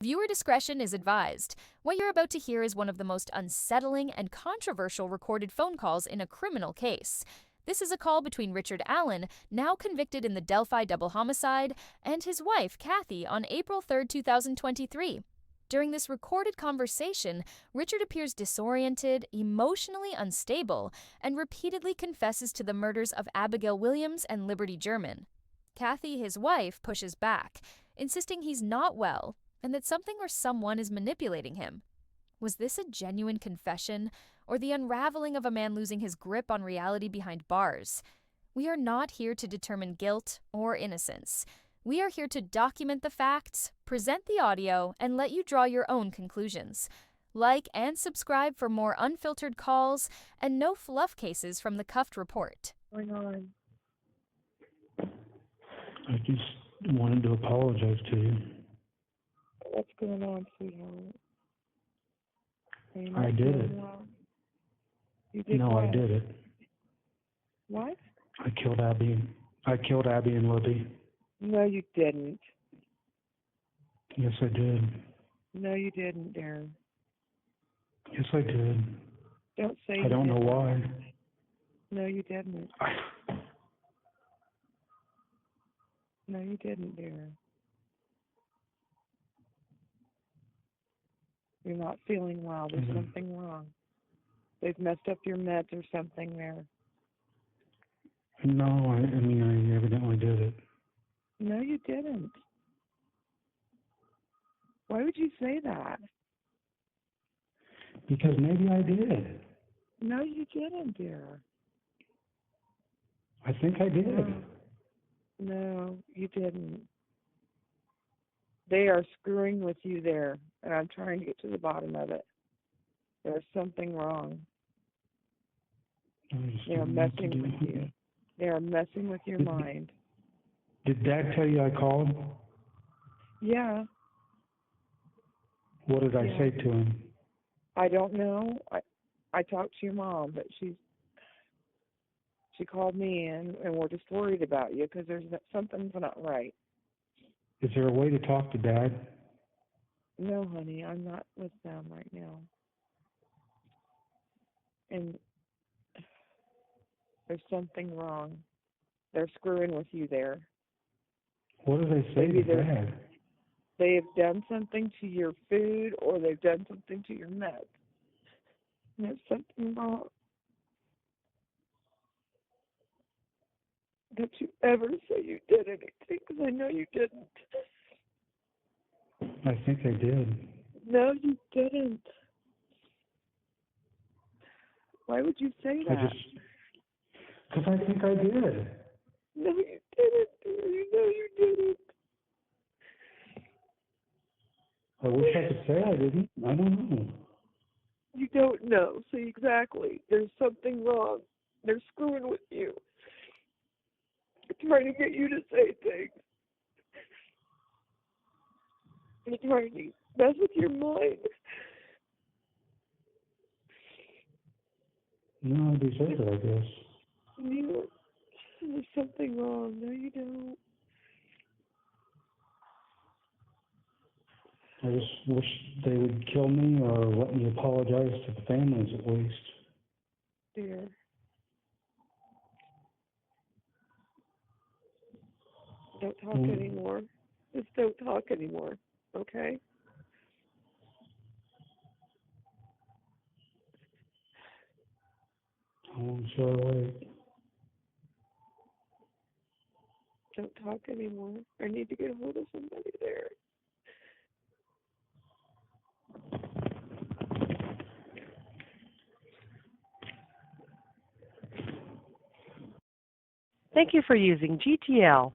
Viewer discretion is advised. What you're about to hear is one of the most unsettling and controversial recorded phone calls in a criminal case. This is a call between Richard Allen, now convicted in the Delphi double homicide, and his wife, Kathy, on April 3, 2023. During this recorded conversation, Richard appears disoriented, emotionally unstable, and repeatedly confesses to the murders of Abigail Williams and Liberty German. Kathy, his wife, pushes back, insisting he's not well and that something or someone is manipulating him. Was this a genuine confession, or the unraveling of a man losing his grip on reality behind bars? We are not here to determine guilt or innocence. We are here to document the facts, present the audio, and let you draw your own conclusions. Like and subscribe for more unfiltered calls and no fluff cases from the Cuffed Report. What's going on? I just wanted to apologize to you. What's going on, sweetheart? Are you I not did feeling it. well? You did No, what? I did it. What? I killed Abby. I killed Abby and Libby. No, you didn't. Yes, I did. No, you didn't, Darren. Yes, I did. Don't say I don't you know didn't. why. No, you didn't. No, you didn't, Darren. You're not feeling well. There's something wrong. They've messed up your meds or something there. No, I mean, I evidently did it. No, you didn't. Why would you say that? Because maybe I did. No, you didn't, dear. I think I did. No, you didn't. They are screwing with you there, and I'm trying to get to the bottom of it. There's something wrong. They are messing with you. They are messing with your mind. Did Dad tell you I called? Yeah. What did I say to him? I don't know. I talked to your mom, but she called me in, and we're just worried about you because something's not right. Is there a way to talk to Dad? No, honey, I'm not with them right now. And there's something wrong. They're screwing with you there. What did they say Maybe to Dad? They have done something to your food or they've done something to your meds. And there's something wrong. Don't you ever say you did anything, because I know you didn't. I think I did. No, you didn't. Why would you say that? Because I think I did. No, you didn't. You know you didn't. I wish I could say I didn't. I don't know. You don't know. See, exactly. There's something wrong. They're screwing with you. They're trying to get you to say things. They're trying to mess with your mind. No, I deserve it, I guess. There's something wrong. No, you don't. I just wish they would kill me or let me apologize to the families at least. Dear. Don't talk anymore. Just don't talk anymore, okay? I'm sure awake. Don't talk anymore. I need to get a hold of somebody there. Thank you for using GTL.